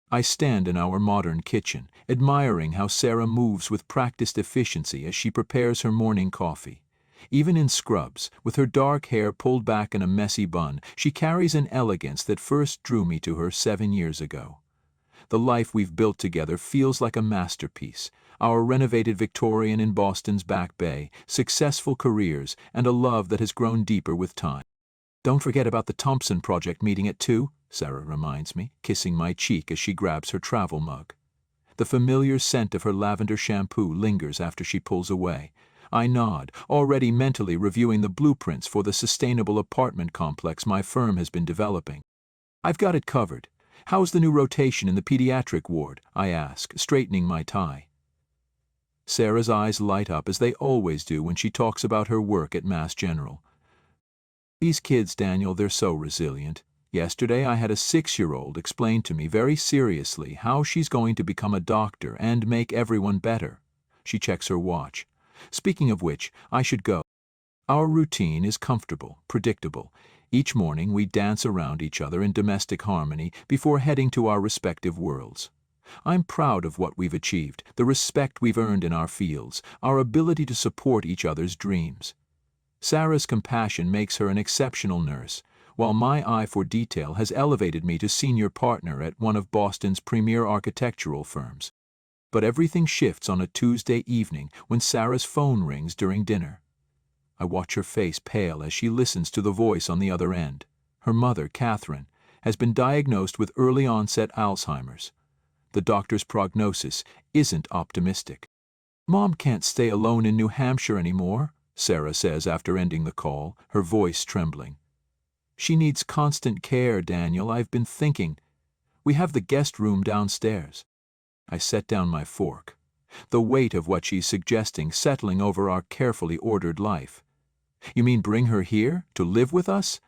I stand in our modern kitchen, admiring how Sara moves with practiced efficiency as she prepares her morning coffee. Even in scrubs, with her dark hair pulled back in a messy bun, she carries an elegance that first drew me to her 7 years ago. The life we've built together feels like a masterpiece. Our renovated Victorian in Boston's Back Bay, successful careers, and a love that has grown deeper with time. Don't forget about the Thompson Project meeting at 2, Sara reminds me, kissing my cheek as she grabs her travel mug. The familiar scent of her lavender shampoo lingers after she pulls away. I nod, already mentally reviewing the blueprints for the sustainable apartment complex my firm has been developing. I've got it covered. How's the new rotation in the pediatric ward? I ask, straightening my tie. Sara's eyes light up as they always do when she talks about her work at Mass General. These kids, Daniel, they're so resilient. Yesterday I had a 6-year-old explain to me very seriously how she's going to become a doctor and make everyone better. She checks her watch. Speaking of which, I should go. Our routine is comfortable, predictable. Each morning we dance around each other in domestic harmony before heading to our respective worlds. I'm proud of what we've achieved, the respect we've earned in our fields, our ability to support each other's dreams. Sara's compassion makes her an exceptional nurse, while my eye for detail has elevated me to senior partner at one of Boston's premier architectural firms. But everything shifts on a Tuesday evening when Sara's phone rings during dinner. I watch her face pale as she listens to the voice on the other end. Her mother, Catherine, has been diagnosed with early-onset Alzheimer's. The doctor's prognosis isn't optimistic. "Mom can't stay alone in New Hampshire anymore," Sara says after ending the call, her voice trembling. "She needs constant care, Daniel. I've been thinking. We have the guest room downstairs." I set down my fork, the weight of what she's suggesting settling over our carefully ordered life. "You mean bring her here, to live with us?"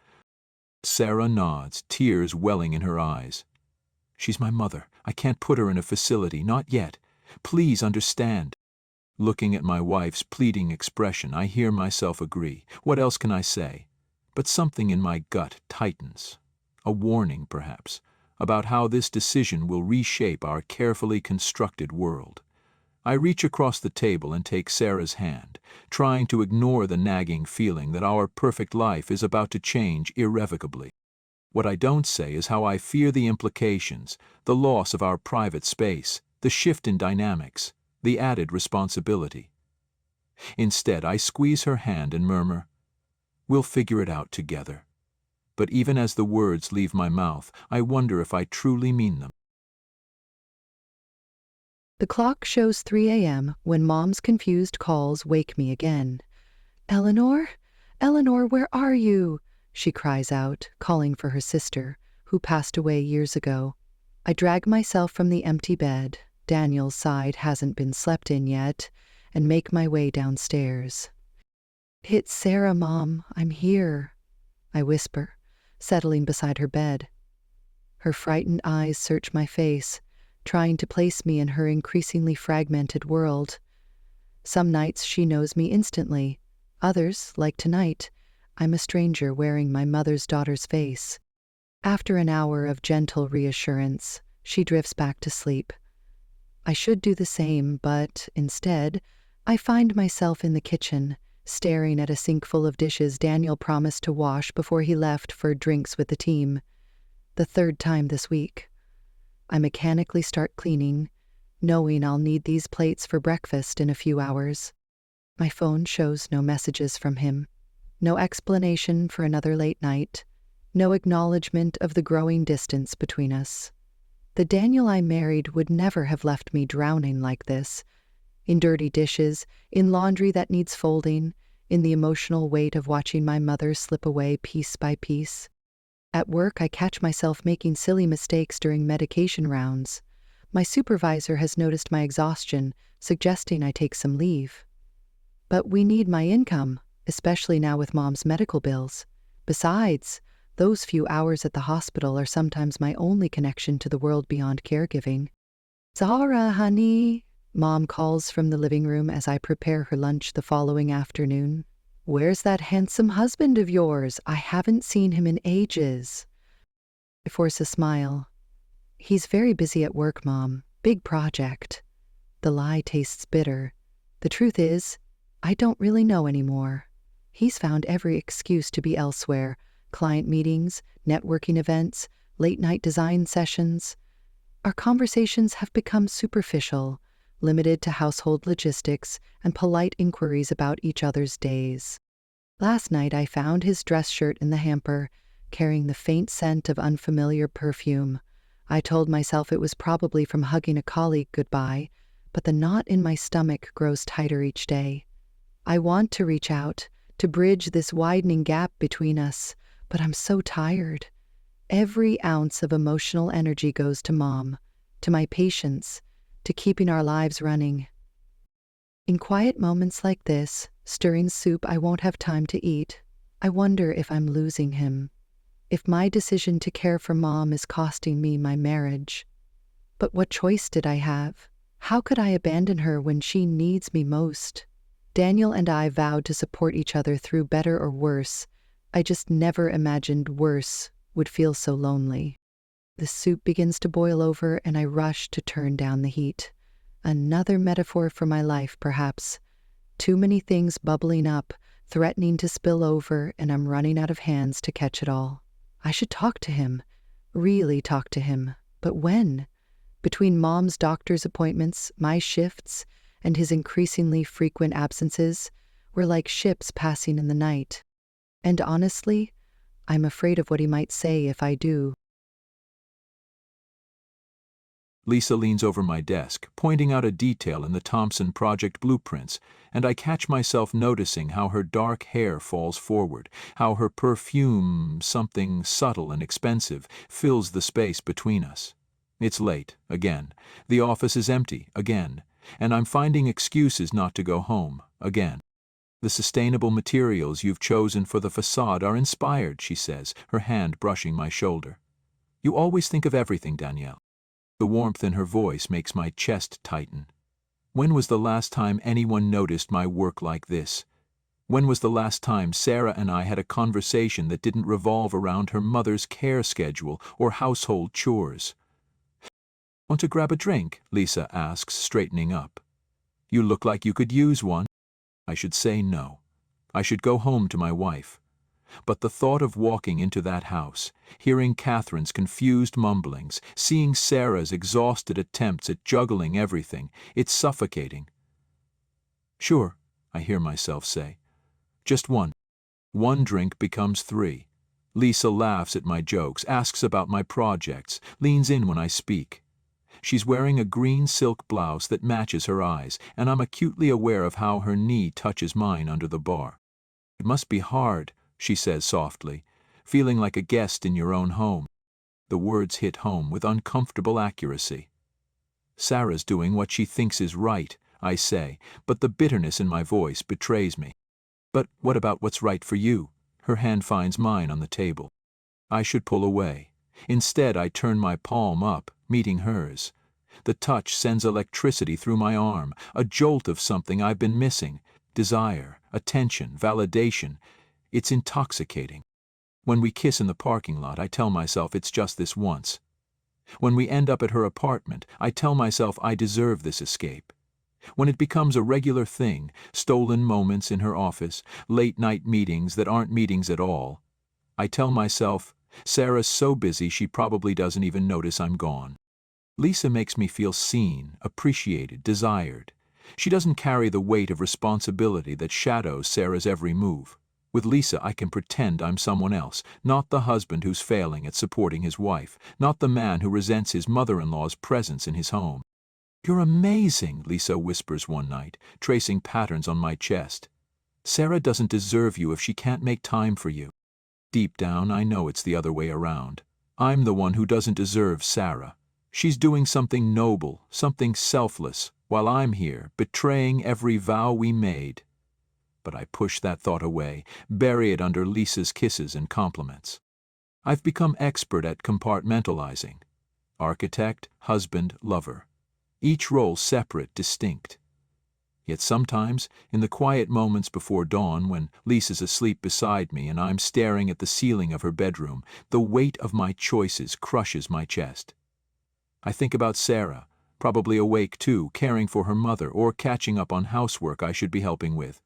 Sara nods, tears welling in her eyes. "She's my mother. I can't put her in a facility, not yet. Please understand." Looking at my wife's pleading expression, I hear myself agree. What else can I say? But something in my gut tightens. A warning, perhaps, about how this decision will reshape our carefully constructed world. I reach across the table and take Sara's hand, trying to ignore the nagging feeling that our perfect life is about to change irrevocably. What I don't say is how I fear the implications, the loss of our private space, the shift in dynamics, the added responsibility. Instead, I squeeze her hand and murmur, "We'll figure it out together." But even as the words leave my mouth, I wonder if I truly mean them. The clock shows 3 a.m. when Mom's confused calls wake me again. "Eleanor? Eleanor, where are you?" she cries out, calling for her sister, who passed away years ago. I drag myself from the empty bed, Daniel's side hasn't been slept in yet, and make my way downstairs. "It's Sara, Mom. I'm here," I whisper, settling beside her bed. Her frightened eyes search my face, trying to place me in her increasingly fragmented world. Some nights she knows me instantly. Others, like tonight, I'm a stranger wearing my mother's daughter's face. After an hour of gentle reassurance, she drifts back to sleep. I should do the same, but instead, I find myself in the kitchen, staring at a sink full of dishes Daniel promised to wash before he left for drinks with the team. The 3rd time this week. I mechanically start cleaning, knowing I'll need these plates for breakfast in a few hours. My phone shows no messages from him, no explanation for another late night, no acknowledgement of the growing distance between us. The Daniel I married would never have left me drowning like this, in dirty dishes, in laundry that needs folding, in the emotional weight of watching my mother slip away piece by piece. At work, I catch myself making silly mistakes during medication rounds. My supervisor has noticed my exhaustion, suggesting I take some leave. But we need my income, especially now with Mom's medical bills. Besides, those few hours at the hospital are sometimes my only connection to the world beyond caregiving. "Sara, honey," Mom calls from the living room as I prepare her lunch the following afternoon. "Where's that handsome husband of yours? I haven't seen him in ages." I force a smile. He's very busy at work, Mom. Big project. The lie tastes bitter. The truth is, I don't really know anymore. He's found every excuse to be elsewhere. Client meetings, networking events, late-night design sessions. Our conversations have become superficial, limited to household logistics and polite inquiries about each other's days. Last night I found his dress shirt in the hamper, carrying the faint scent of unfamiliar perfume. I told myself it was probably from hugging a colleague goodbye, but the knot in my stomach grows tighter each day. I want to reach out, to bridge this widening gap between us, but I'm so tired. Every ounce of emotional energy goes to Mom, to my patients, to keeping our lives running. In quiet moments like this, stirring soup I won't have time to eat, I wonder if I'm losing him. If my decision to care for Mom is costing me my marriage. But what choice did I have? How could I abandon her when she needs me most? Daniel and I vowed to support each other through better or worse. I just never imagined worse would feel so lonely. The soup begins to boil over and I rush to turn down the heat. Another metaphor for my life, perhaps. Too many things bubbling up, threatening to spill over, and I'm running out of hands to catch it all. I should talk to him. Really talk to him. But when? Between Mom's doctor's appointments, my shifts, and his increasingly frequent absences, we're like ships passing in the night. And honestly, I'm afraid of what he might say if I do. Lisa leans over my desk, pointing out a detail in the Thompson project blueprints, and I catch myself noticing how her dark hair falls forward, how her perfume, something subtle and expensive, fills the space between us. It's late, again. The office is empty, again. And I'm finding excuses not to go home, again. The sustainable materials you've chosen for the facade are inspired, she says, her hand brushing my shoulder. You always think of everything, Danielle. The warmth in her voice makes my chest tighten. When was the last time anyone noticed my work like this? When was the last time Sara and I had a conversation that didn't revolve around her mother's care schedule or household chores? Want to grab a drink? Lisa asks, straightening up. You look like you could use one. I should say no. I should go home to my wife. But the thought of walking into that house, hearing Catherine's confused mumblings, seeing Sara's exhausted attempts at juggling everything, it's suffocating. Sure, I hear myself say. Just one. One drink becomes three. Lisa laughs at my jokes, asks about my projects, leans in when I speak. She's wearing a green silk blouse that matches her eyes, and I'm acutely aware of how her knee touches mine under the bar. It must be hard, she says softly, feeling like a guest in your own home. The words hit home with uncomfortable accuracy. Sara's doing what she thinks is right, I say, but the bitterness in my voice betrays me. But what about what's right for you? Her hand finds mine on the table. I should pull away. Instead, I turn my palm up, meeting hers. The touch sends electricity through my arm, a jolt of something I've been missing. Desire, attention, validation. It's intoxicating. When we kiss in the parking lot, I tell myself it's just this once. When we end up at her apartment, I tell myself I deserve this escape. When it becomes a regular thing, stolen moments in her office, late-night meetings that aren't meetings at all, I tell myself, Sara's so busy she probably doesn't even notice I'm gone. Lisa makes me feel seen, appreciated, desired. She doesn't carry the weight of responsibility that shadows Sara's every move. With Lisa, I can pretend I'm someone else, not the husband who's failing at supporting his wife, not the man who resents his mother-in-law's presence in his home. You're amazing, Lisa whispers one night, tracing patterns on my chest. Sara doesn't deserve you if she can't make time for you. Deep down, I know it's the other way around. I'm the one who doesn't deserve Sara. She's doing something noble, something selfless, while I'm here, betraying every vow we made. But I push that thought away, bury it under Lisa's kisses and compliments. I've become expert at compartmentalizing. Architect, husband, lover. Each role separate, distinct. Yet sometimes, in the quiet moments before dawn, when Lisa's asleep beside me and I'm staring at the ceiling of her bedroom, the weight of my choices crushes my chest. I think about Sara, probably awake too, caring for her mother or catching up on housework I should be helping with.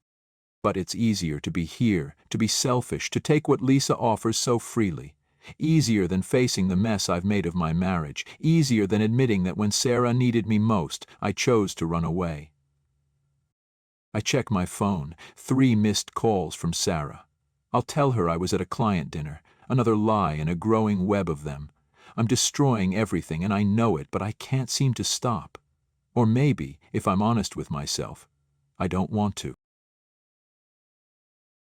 But it's easier to be here, to be selfish, to take what Lisa offers so freely. Easier than facing the mess I've made of my marriage. Easier than admitting that when Sara needed me most, I chose to run away. I check my phone. 3 missed calls from Sara. I'll tell her I was at a client dinner. Another lie in a growing web of them. I'm destroying everything and I know it, but I can't seem to stop. Or maybe, if I'm honest with myself, I don't want to.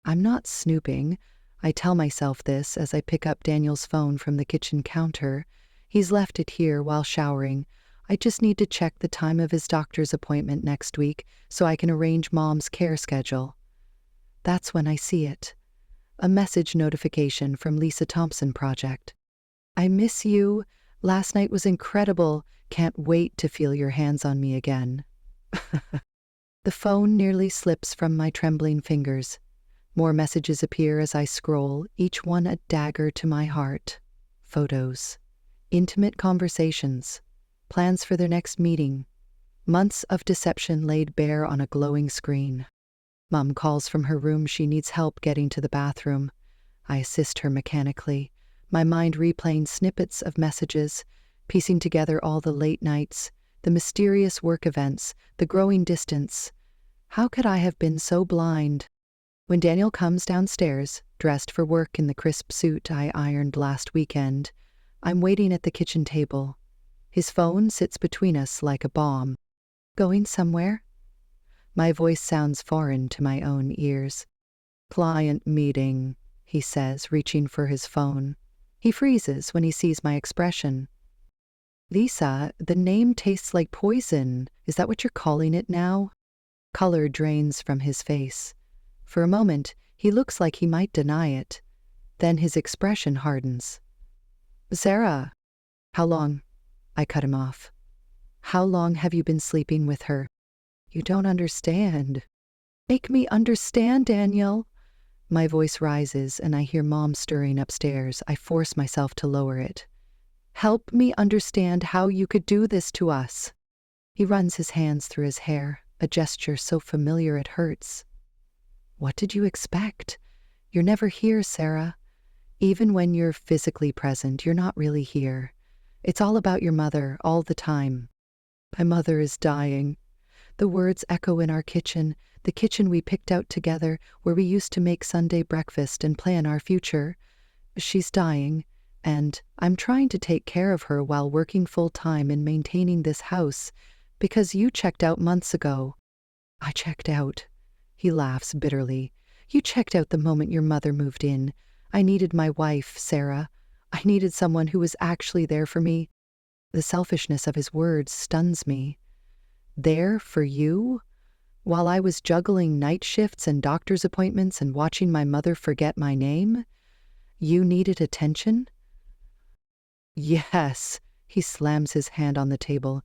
I'm not snooping. I tell myself this as I pick up Daniel's phone from the kitchen counter. He's left it here while showering. I just need to check the time of his doctor's appointment next week so I can arrange Mom's care schedule. That's when I see it. A message notification from Lisa Thompson Project. I miss you. Last night was incredible. Can't wait to feel your hands on me again. The phone nearly slips from my trembling fingers. More messages appear as I scroll, each one a dagger to my heart. Photos. Intimate conversations. Plans for their next meeting. Months of deception laid bare on a glowing screen. Mom calls from her room she needs help getting to the bathroom. I assist her mechanically, my mind replaying snippets of messages, piecing together all the late nights, the mysterious work events, the growing distance. How could I have been so blind? When Daniel comes downstairs, dressed for work in the crisp suit I ironed last weekend, I'm waiting at the kitchen table. His phone sits between us like a bomb. Going somewhere? My voice sounds foreign to my own ears. Client meeting, he says, reaching for his phone. He freezes when he sees my expression. Lisa, the name tastes like poison. Is that what you're calling it now? Color drains from his face. For a moment, he looks like he might deny it. Then his expression hardens. Sara, how long? I cut him off. How long have you been sleeping with her? You don't understand. Make me understand, Daniel. My voice rises and I hear Mom stirring upstairs. I force myself to lower it. Help me understand how you could do this to us. He runs his hands through his hair, a gesture so familiar it hurts. What did you expect? You're never here, Sara. Even when you're physically present, you're not really here. It's all about your mother, all the time. My mother is dying. The words echo in our kitchen, the kitchen we picked out together, where we used to make Sunday breakfast and plan our future. She's dying, and I'm trying to take care of her while working full-time and maintaining this house, because you checked out months ago. I checked out. He laughs bitterly. You checked out the moment your mother moved in. I needed my wife, Sara. I needed someone who was actually there for me. The selfishness of his words stuns me. There for you? While I was juggling night shifts and doctor's appointments and watching my mother forget my name? You needed attention? Yes, he slams his hand on the table.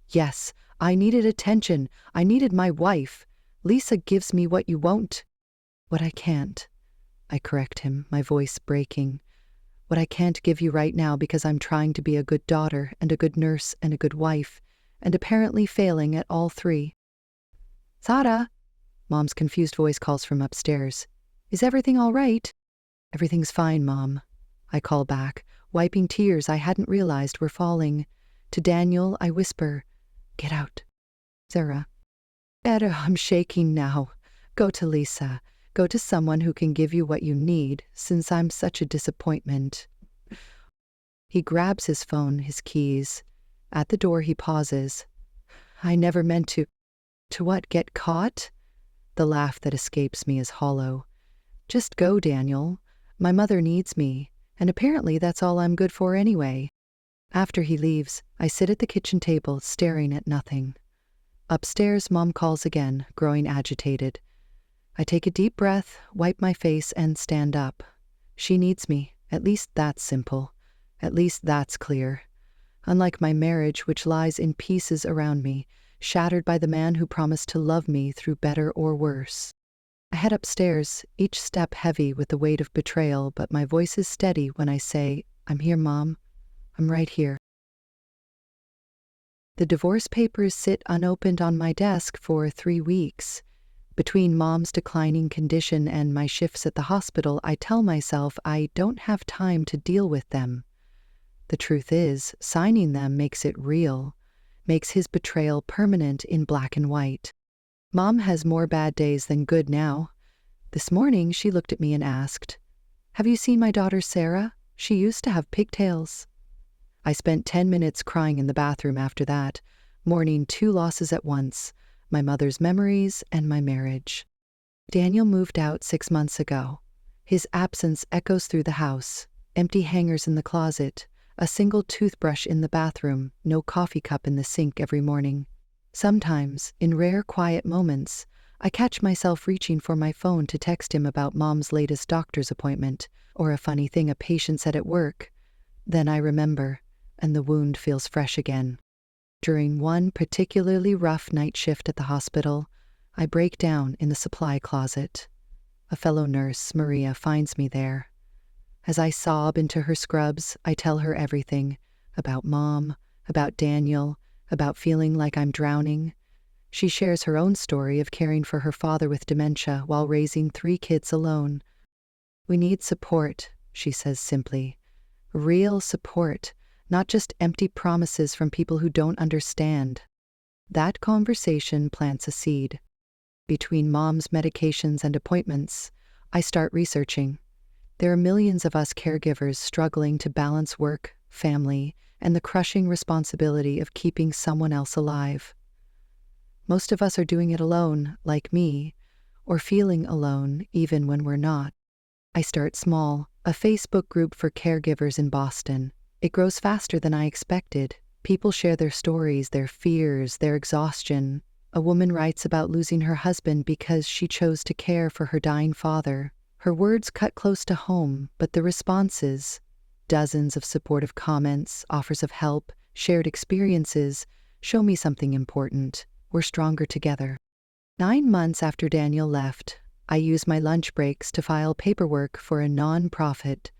Yes, I needed attention. I needed my wife. Lisa gives me what you won't. What I can't. I correct him, my voice breaking. What I can't give you right now because I'm trying to be a good daughter and a good nurse and a good wife, and apparently failing at all three. Sara, Mom's confused voice calls from upstairs. Is everything all right? Everything's fine, Mom. I call back, wiping tears I hadn't realized were falling. To Daniel, I whisper, get out. Sara. Better, I'm shaking now. Go to Lisa. Go to someone who can give you what you need, since I'm such a disappointment. He grabs his phone, his keys. At the door he pauses. I never meant to. To what, get caught? The laugh that escapes me is hollow. Just go, Daniel. My mother needs me, and apparently that's all I'm good for anyway. After he leaves, I sit at the kitchen table, staring at nothing. Upstairs, Mom calls again, growing agitated. I take a deep breath, wipe my face, and stand up. She needs me. At least that's simple. At least that's clear. Unlike my marriage, which lies in pieces around me, shattered by the man who promised to love me through better or worse. I head upstairs, each step heavy with the weight of betrayal, but my voice is steady when I say, I'm here, Mom. I'm right here. The divorce papers sit unopened on my desk for 3 weeks. Between Mom's declining condition and my shifts at the hospital, I tell myself I don't have time to deal with them. The truth is, signing them makes it real, makes his betrayal permanent in black and white. Mom has more bad days than good now. This morning, she looked at me and asked, "Have you seen my daughter Sara? She used to have pigtails." I spent 10 minutes crying in the bathroom after that, mourning 2 losses at once, my mother's memories and my marriage. Daniel moved out 6 months ago. His absence echoes through the house, empty hangers in the closet, a single toothbrush in the bathroom, no coffee cup in the sink every morning. Sometimes, in rare quiet moments, I catch myself reaching for my phone to text him about Mom's latest doctor's appointment, or a funny thing a patient said at work. Then I remember, and the wound feels fresh again. During one particularly rough night shift at the hospital, I break down in the supply closet. A fellow nurse, Maria, finds me there. As I sob into her scrubs, I tell her everything, about Mom, about Daniel, about feeling like I'm drowning. She shares her own story of caring for her father with dementia while raising 3 kids alone. "We need support," she says simply. "Real support, not just empty promises from people who don't understand." That conversation plants a seed. Between Mom's medications and appointments, I start researching. There are millions of us caregivers struggling to balance work, family, and the crushing responsibility of keeping someone else alive. Most of us are doing it alone, like me, or feeling alone even when we're not. I start small, a Facebook group for caregivers in Boston. It grows faster than I expected. People share their stories, their fears, their exhaustion. A woman writes about losing her husband because she chose to care for her dying father. Her words cut close to home, but the responses, dozens of supportive comments, offers of help, shared experiences, show me something important. We're stronger together. 9 months after Daniel left, I used my lunch breaks to file paperwork for a non-profit,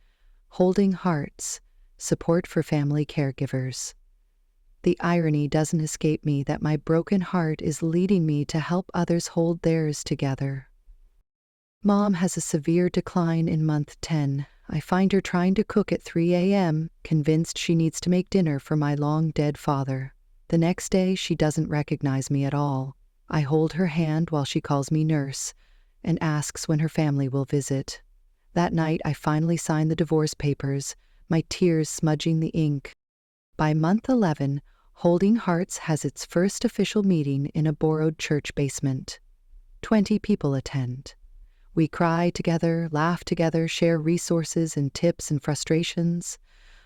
Holding Hearts, support for family caregivers. The irony doesn't escape me that my broken heart is leading me to help others hold theirs together. Mom has a severe decline in month 10. I find her trying to cook at 3 a.m., convinced she needs to make dinner for my long-dead father. The next day, she doesn't recognize me at all. I hold her hand while she calls me nurse and asks when her family will visit. That night, I finally sign the divorce papers, my tears smudging the ink. By month 11, Holding Hearts has its first official meeting in a borrowed church basement. 20 people attend. We cry together, laugh together, share resources and tips and frustrations.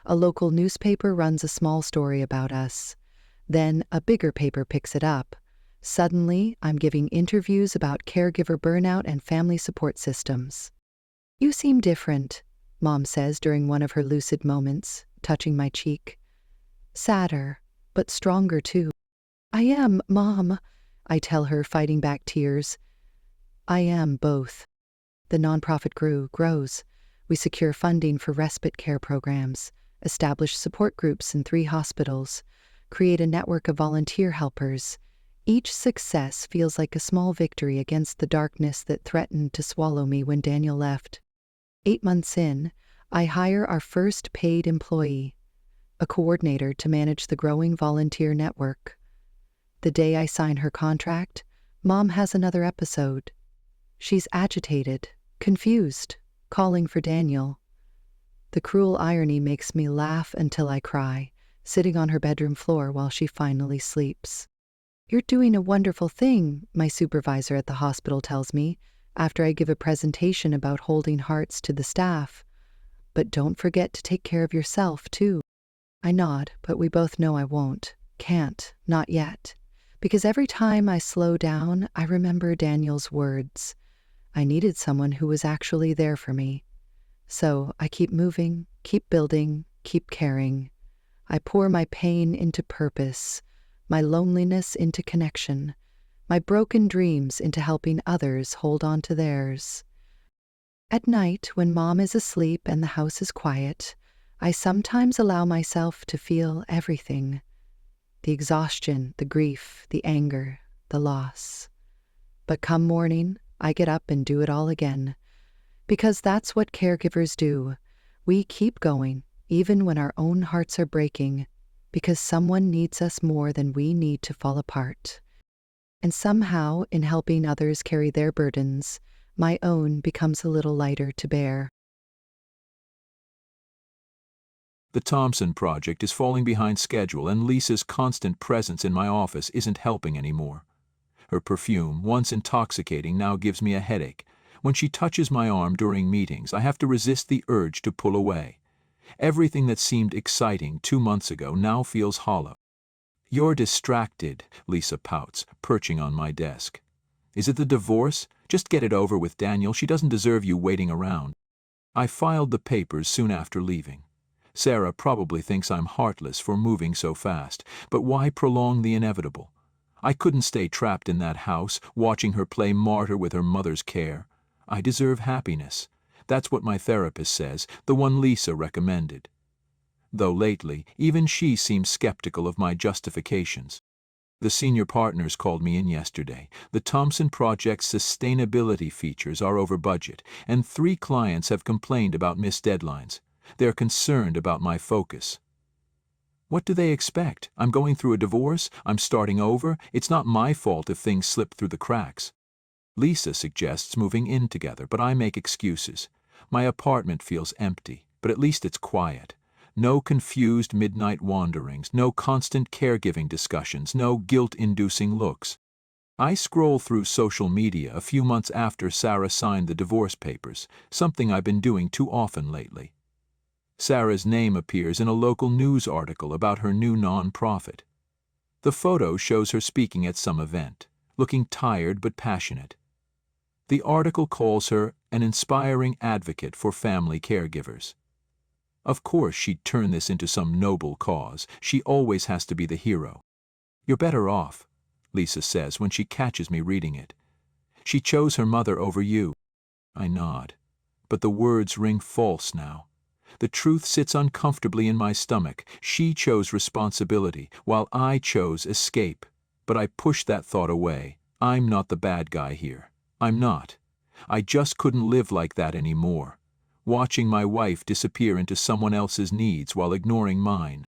A local newspaper runs a small story about us. Then a bigger paper picks it up. Suddenly, I'm giving interviews about caregiver burnout and family support systems. "You seem different," Mom says during one of her lucid moments, touching my cheek. "Sadder, but stronger too." "I am, Mom," I tell her, fighting back tears. "I am both." The nonprofit grows. We secure funding for respite care programs, establish support groups in 3 hospitals, create a network of volunteer helpers. Each success feels like a small victory against the darkness that threatened to swallow me when Daniel left. 8 months in, I hire our first paid employee, a coordinator to manage the growing volunteer network. The day I sign her contract, Mom has another episode. She's agitated, confused, calling for Daniel. The cruel irony makes me laugh until I cry, sitting on her bedroom floor while she finally sleeps. "You're doing a wonderful thing," my supervisor at the hospital tells me, after I give a presentation about Holding Hearts to the staff. "But don't forget to take care of yourself, too." I nod, but we both know I won't, can't, not yet. Because every time I slow down, I remember Daniel's words. I needed someone who was actually there for me. So I keep moving, keep building, keep caring. I pour my pain into purpose, my loneliness into connection, my broken dreams into helping others hold on to theirs. At night, when Mom is asleep and the house is quiet, I sometimes allow myself to feel everything. the exhaustion, the grief, the anger, the loss. But come morning, I get up and do it all again. Because that's what caregivers do. We keep going, even when our own hearts are breaking, because someone needs us more than we need to fall apart. And somehow, in helping others carry their burdens, my own becomes a little lighter to bear. The Thompson project is falling behind schedule, and Lisa's constant presence in my office isn't helping anymore. Her perfume, once intoxicating, now gives me a headache. When she touches my arm during meetings, I have to resist the urge to pull away. Everything that seemed exciting 2 months ago now feels hollow. "You're distracted," Lisa pouts, perching on my desk. "Is it the divorce? Just get it over with, Daniel. She doesn't deserve you waiting around." I filed the papers soon after leaving. Sara probably thinks I'm heartless for moving so fast, but why prolong the inevitable? I couldn't stay trapped in that house, watching her play martyr with her mother's care. I deserve happiness. That's what my therapist says, the one Lisa recommended. Though lately, even she seems skeptical of my justifications. The senior partners called me in yesterday. The Thompson project's sustainability features are over budget, and 3 clients have complained about missed deadlines. They're concerned about my focus. What do they expect? I'm going through a divorce? I'm starting over? It's not my fault if things slip through the cracks. Lisa suggests moving in together, but I make excuses. My apartment feels empty, but at least it's quiet. No confused midnight wanderings, no constant caregiving discussions, no guilt-inducing looks. I scroll through social media a few months after Sara signed the divorce papers, something I've been doing too often lately. Sara's name appears in a local news article about her new non-profit. The photo shows her speaking at some event, looking tired but passionate. The article calls her an inspiring advocate for family caregivers. Of course she'd turn this into some noble cause. She always has to be the hero. "You're better off," Lisa says when she catches me reading it. "She chose her mother over you." I nod, but the words ring false now. The truth sits uncomfortably in my stomach. She chose responsibility, while I chose escape. But I push that thought away. I'm not the bad guy here. I'm not. I just couldn't live like that anymore. Watching my wife disappear into someone else's needs while ignoring mine.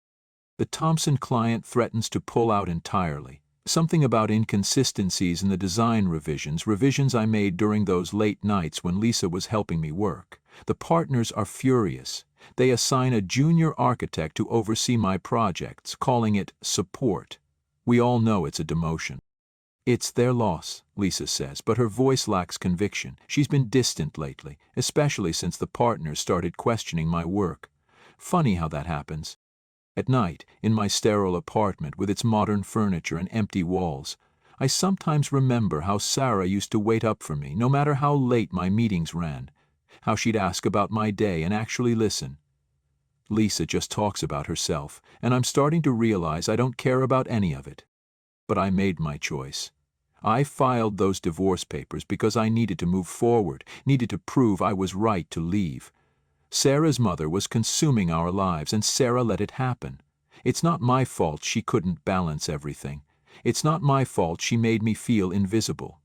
The Thompson client threatens to pull out entirely. Something about inconsistencies in the design revisions I made during those late nights when Lisa was helping me work. The partners are furious. They assign a junior architect to oversee my projects, calling it support. We all know it's a demotion. "It's their loss," Lisa says, but her voice lacks conviction. She's been distant lately, especially since the partners started questioning my work. Funny how that happens. At night, in my sterile apartment with its modern furniture and empty walls, I sometimes remember how Sara used to wait up for me, no matter how late my meetings ran, how she'd ask about my day and actually listen. Lisa just talks about herself, and I'm starting to realize I don't care about any of it. But I made my choice. I filed those divorce papers because I needed to move forward, needed to prove I was right to leave. Sara's mother was consuming our lives, and Sara let it happen. It's not my fault she couldn't balance everything. It's not my fault she made me feel invisible.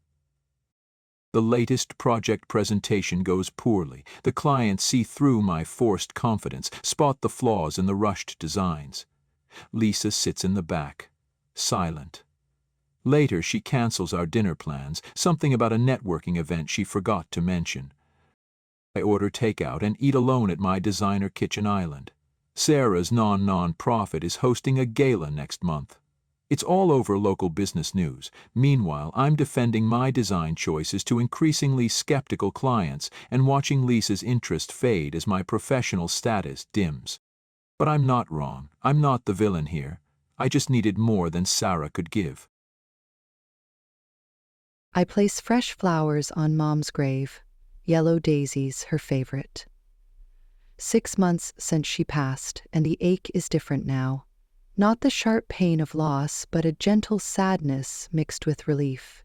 The latest project presentation goes poorly. The clients see through my forced confidence, spot the flaws in the rushed designs. Lisa sits in the back, silent. Later, she cancels our dinner plans, something about a networking event she forgot to mention. I order takeout and eat alone at my designer kitchen island. Sara's non-profit is hosting a gala next month. It's all over local business news. Meanwhile, I'm defending my design choices to increasingly skeptical clients and watching Lisa's interest fade as my professional status dims. But I'm not wrong. I'm not the villain here. I just needed more than Sara could give. I place fresh flowers on Mom's grave, yellow daisies, her favorite. 6 months since she passed, and the ache is different now. Not the sharp pain of loss, but a gentle sadness mixed with relief.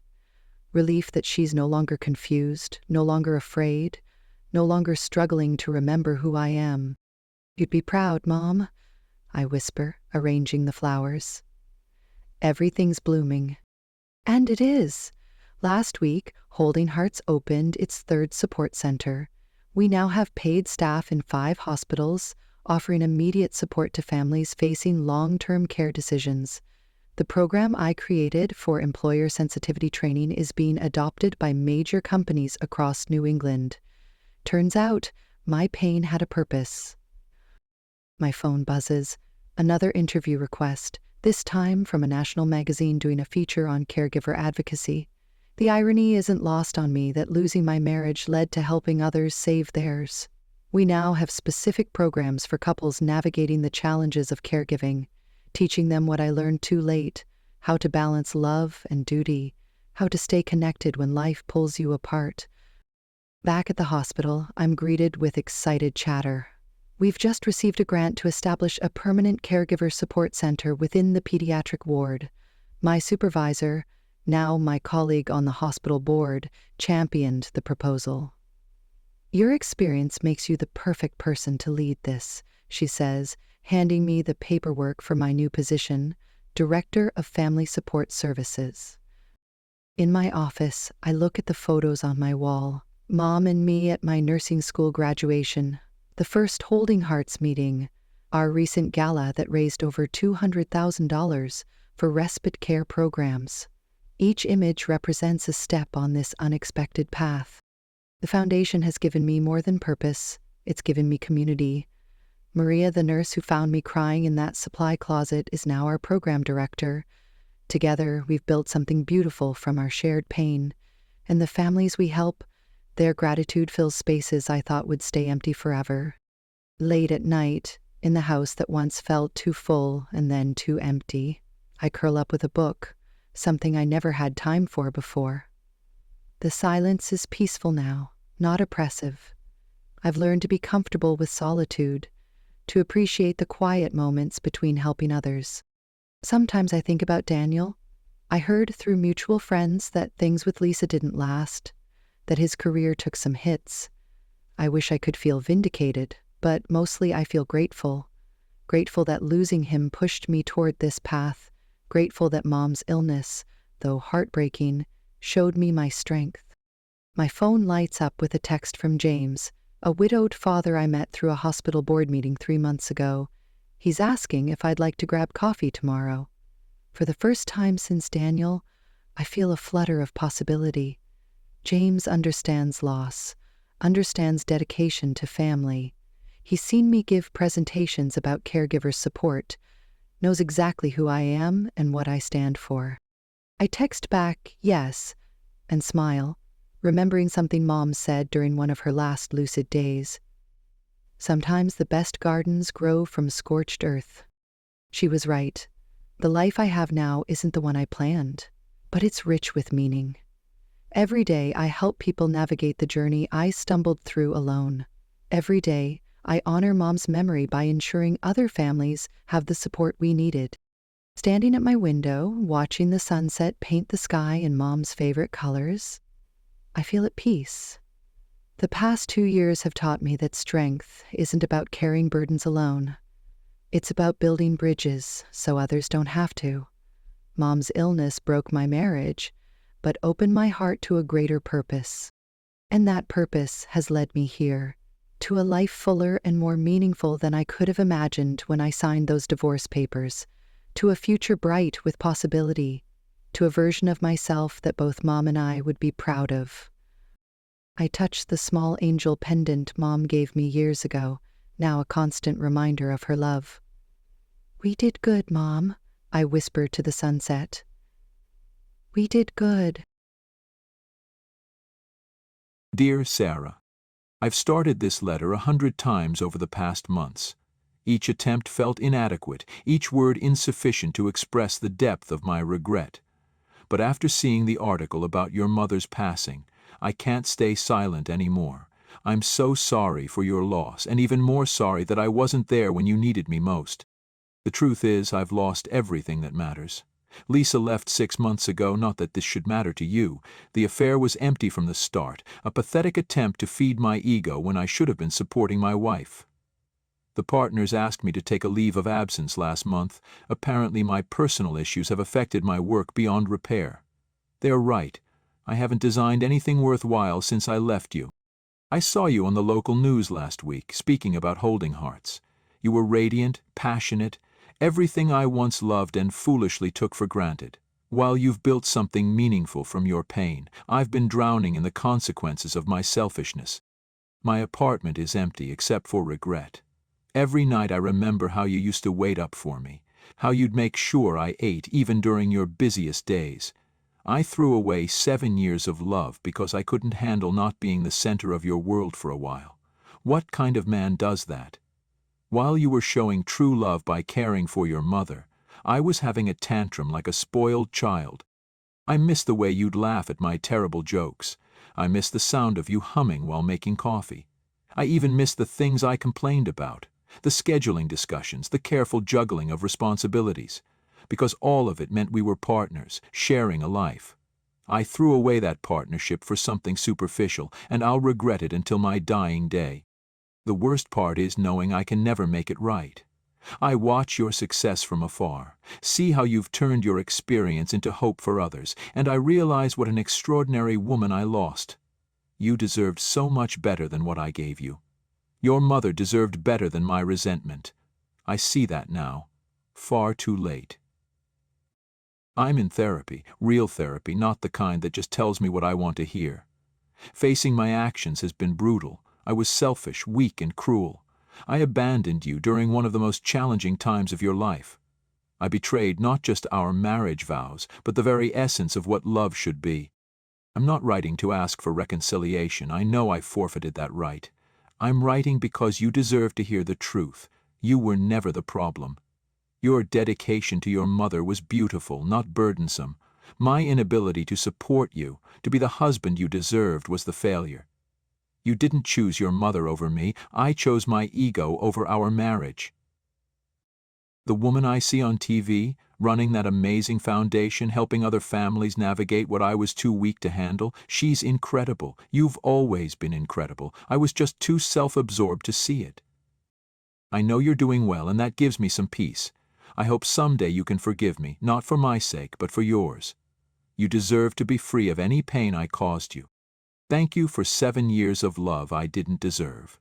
Relief that she's no longer confused, no longer afraid, no longer struggling to remember who I am. "You'd be proud, Mom," I whisper, arranging the flowers. Everything's blooming. And it is. Last week, Holding Hearts opened its third support center. We now have paid staff in 5 hospitals, offering immediate support to families facing long-term care decisions. The program I created for employer sensitivity training is being adopted by major companies across New England. Turns out, my pain had a purpose. My phone buzzes. Another interview request, this time from a national magazine doing a feature on caregiver advocacy. The irony isn't lost on me that losing my marriage led to helping others save theirs. We now have specific programs for couples navigating the challenges of caregiving, teaching them what I learned too late, how to balance love and duty, how to stay connected when life pulls you apart. Back at the hospital, I'm greeted with excited chatter. We've just received a grant to establish a permanent caregiver support center within the pediatric ward. My supervisor, now my colleague on the hospital board, championed the proposal. "Your experience makes you the perfect person to lead this," she says, handing me the paperwork for my new position, Director of Family Support Services. In my office, I look at the photos on my wall. Mom and me at my nursing school graduation, the first Holding Hearts meeting, our recent gala that raised over $200,000 for respite care programs. Each image represents a step on this unexpected path. The foundation has given me more than purpose, it's given me community. Maria, the nurse who found me crying in that supply closet, is now our program director. Together, we've built something beautiful from our shared pain. And the families we help, their gratitude fills spaces I thought would stay empty forever. Late at night, in the house that once felt too full and then too empty, I curl up with a book, something I never had time for before. The silence is peaceful now, not oppressive. I've learned to be comfortable with solitude, to appreciate the quiet moments between helping others. Sometimes I think about Daniel. I heard through mutual friends that things with Lisa didn't last, that his career took some hits. I wish I could feel vindicated, but mostly I feel grateful. Grateful that losing him pushed me toward this path. Grateful that Mom's illness, though heartbreaking, showed me my strength. My phone lights up with a text from James, a widowed father I met through a hospital board meeting 3 months ago. He's asking if I'd like to grab coffee tomorrow. For the first time since Daniel, I feel a flutter of possibility. James understands loss, understands dedication to family. He's seen me give presentations about caregiver support, knows exactly who I am and what I stand for. I text back, yes, and smile, remembering something Mom said during one of her last lucid days. Sometimes the best gardens grow from scorched earth. She was right. The life I have now isn't the one I planned, but it's rich with meaning. Every day I help people navigate the journey I stumbled through alone. Every day I honor Mom's memory by ensuring other families have the support we needed. Standing at my window, watching the sunset paint the sky in Mom's favorite colors, I feel at peace. The past 2 years have taught me that strength isn't about carrying burdens alone. It's about building bridges so others don't have to. Mom's illness broke my marriage, but opened my heart to a greater purpose. And that purpose has led me here, to a life fuller and more meaningful than I could have imagined when I signed those divorce papers, to a future bright with possibility, to a version of myself that both Mom and I would be proud of. I touched the small angel pendant Mom gave me years ago, now a constant reminder of her love. "We did good, Mom," I whispered to the sunset. "We did good." Dear Sara, I've started this letter 100 times over the past months. Each attempt felt inadequate, each word insufficient to express the depth of my regret. But after seeing the article about your mother's passing, I can't stay silent anymore. I'm so sorry for your loss, and even more sorry that I wasn't there when you needed me most. The truth is, I've lost everything that matters. Lisa left 6 months ago, not that this should matter to you. The affair was empty from the start, a pathetic attempt to feed my ego when I should have been supporting my wife. The partners asked me to take a leave of absence last month. Apparently my personal issues have affected my work beyond repair. They are right. I haven't designed anything worthwhile since I left you. I saw you on the local news last week, speaking about holding hearts. You were radiant, passionate, everything I once loved and foolishly took for granted. While you've built something meaningful from your pain, I've been drowning in the consequences of my selfishness. My apartment is empty except for regret. Every night I remember how you used to wait up for me, how you'd make sure I ate even during your busiest days. I threw away 7 years of love because I couldn't handle not being the center of your world for a while. What kind of man does that? While you were showing true love by caring for your mother, I was having a tantrum like a spoiled child. I missed the way you'd laugh at my terrible jokes. I missed the sound of you humming while making coffee. I even missed the things I complained about, the scheduling discussions, the careful juggling of responsibilities, because all of it meant we were partners, sharing a life. I threw away that partnership for something superficial, and I'll regret it until my dying day. The worst part is knowing I can never make it right. I watch your success from afar, see how you've turned your experience into hope for others, and I realize what an extraordinary woman I lost. You deserved so much better than what I gave you. Your mother deserved better than my resentment. I see that now. Far too late. I'm in therapy, real therapy, not the kind that just tells me what I want to hear. Facing my actions has been brutal. I was selfish, weak, and cruel. I abandoned you during one of the most challenging times of your life. I betrayed not just our marriage vows, but the very essence of what love should be. I'm not writing to ask for reconciliation. I know I forfeited that right. I'm writing because you deserve to hear the truth. You were never the problem. Your dedication to your mother was beautiful, not burdensome. My inability to support you, to be the husband you deserved, was the failure. You didn't choose your mother over me. I chose my ego over our marriage. The woman I see on TV, running that amazing foundation, helping other families navigate what I was too weak to handle, she's incredible. You've always been incredible. I was just too self-absorbed to see it. I know you're doing well, and that gives me some peace. I hope someday you can forgive me, not for my sake, but for yours. You deserve to be free of any pain I caused you. Thank you for 7 years of love I didn't deserve.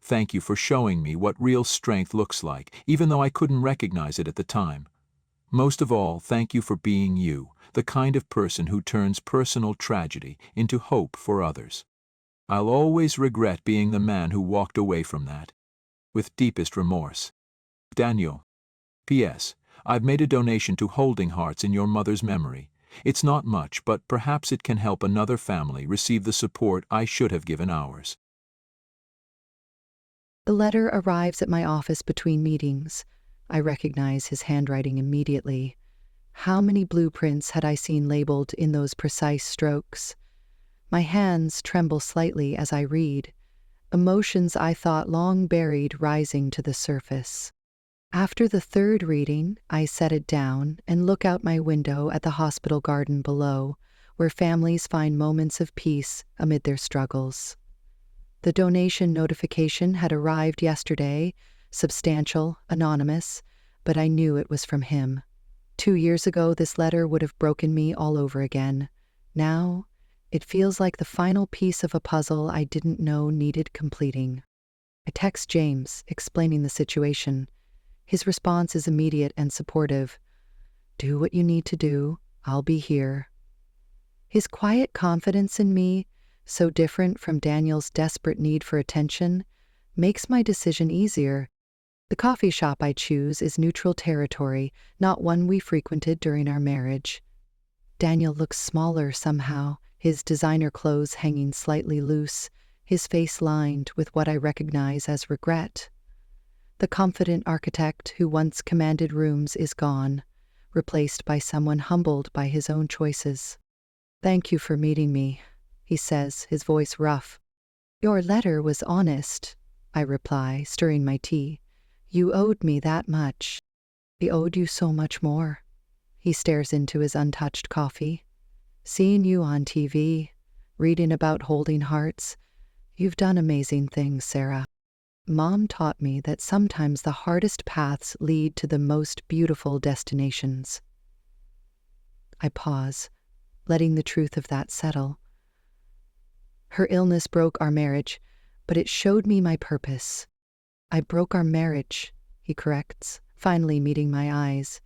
Thank you for showing me what real strength looks like, even though I couldn't recognize it at the time. Most of all, thank you for being you, the kind of person who turns personal tragedy into hope for others. I'll always regret being the man who walked away from that. With deepest remorse. Daniel. P.S. I've made a donation to Holding Hearts in your mother's memory. It's not much, but perhaps it can help another family receive the support I should have given ours. The letter arrives at my office between meetings. I recognize his handwriting immediately. How many blueprints had I seen labeled in those precise strokes? My hands tremble slightly as I read, emotions I thought long buried rising to the surface. After the third reading, I set it down and look out my window at the hospital garden below, where families find moments of peace amid their struggles. The donation notification had arrived yesterday, substantial, anonymous, but I knew it was from him. 2 years ago, this letter would have broken me all over again. Now, it feels like the final piece of a puzzle I didn't know needed completing. I text James, explaining the situation. His response is immediate and supportive. Do what you need to do. I'll be here. His quiet confidence in me, so different from Daniel's desperate need for attention, makes my decision easier. The coffee shop I choose is neutral territory, not one we frequented during our marriage. Daniel looks smaller somehow, his designer clothes hanging slightly loose, his face lined with what I recognize as regret. The confident architect who once commanded rooms is gone, replaced by someone humbled by his own choices. Thank you for meeting me, he says, his voice rough. Your letter was honest, I reply, stirring my tea. You owed me that much. I owed you so much more. He stares into his untouched coffee. Seeing you on TV, reading about holding hearts, you've done amazing things, Sara. Mom taught me that sometimes the hardest paths lead to the most beautiful destinations. I pause, letting the truth of that settle. Her illness broke our marriage, but it showed me my purpose. I broke our marriage, he corrects, finally meeting my eyes.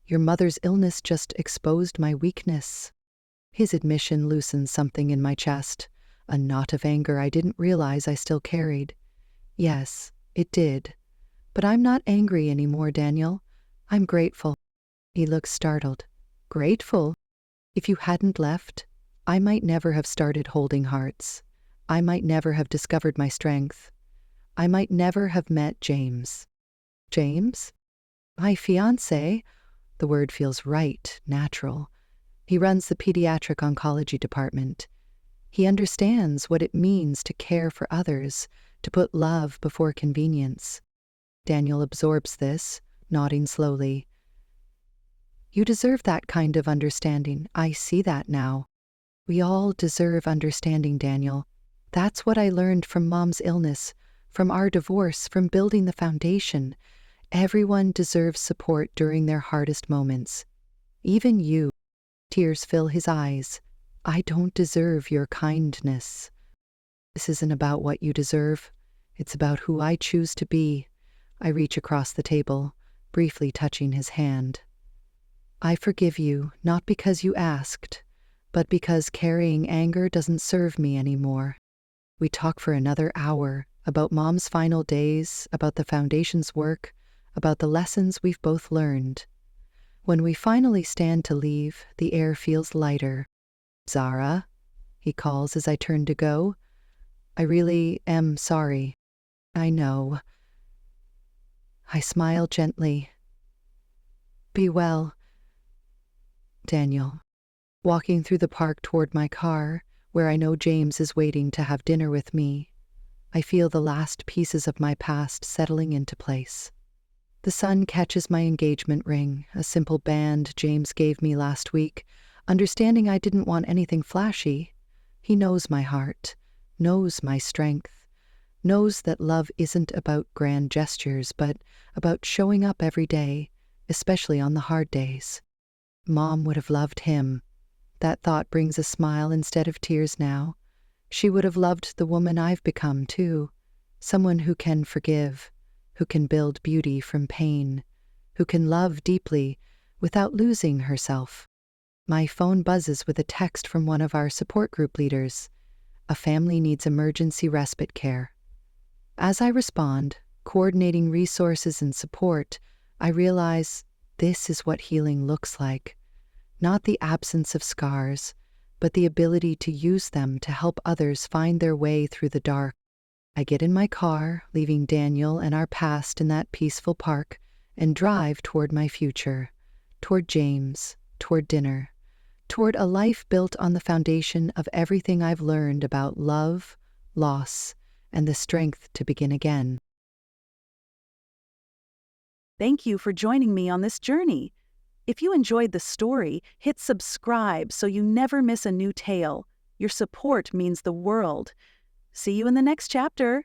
Your mother's illness just exposed my weakness. His admission loosened something in my chest, a knot of anger I didn't realize I still carried. Yes, it did. But I'm not angry anymore, Daniel. I'm grateful. He looks startled. Grateful? If you hadn't left, I might never have started holding hearts. I might never have discovered my strength. I might never have met James. James? My fiancé. The word feels right, natural. He runs the pediatric oncology department. He understands what it means to care for others, to put love before convenience. Daniel absorbs this, nodding slowly. You deserve that kind of understanding. I see that now. We all deserve understanding, Daniel. That's what I learned from Mom's illness, from our divorce, from building the foundation. Everyone deserves support during their hardest moments. Even you. Tears fill his eyes. I don't deserve your kindness. This isn't about what you deserve. It's about who I choose to be. I reach across the table, briefly touching his hand. I forgive you, not because you asked, but because carrying anger doesn't serve me anymore. We talk for another hour about Mom's final days, about the foundation's work, about the lessons we've both learned. When we finally stand to leave, the air feels lighter. Sara, he calls as I turn to go. I really am sorry. I know. I smile gently. Be well, Daniel. Walking through the park toward my car, where I know James is waiting to have dinner with me, I feel the last pieces of my past settling into place. The sun catches my engagement ring, a simple band James gave me last week, understanding I didn't want anything flashy. He knows my heart, knows my strength, knows that love isn't about grand gestures, but about showing up every day, especially on the hard days. Mom would have loved him. That thought brings a smile instead of tears now. She would have loved the woman I've become, too. Someone who can forgive, who can build beauty from pain, who can love deeply without losing herself. My phone buzzes with a text from one of our support group leaders. A family needs emergency respite care. As I respond, coordinating resources and support, I realize this is what healing looks like. Not the absence of scars, but the ability to use them to help others find their way through the dark. I get in my car, leaving Daniel and our past in that peaceful park, and drive toward my future, toward James, toward dinner, toward a life built on the foundation of everything I've learned about love, loss, and the strength to begin again. Thank you for joining me on this journey. If you enjoyed the story, hit subscribe so you never miss a new tale. Your support means the world. See you in the next chapter.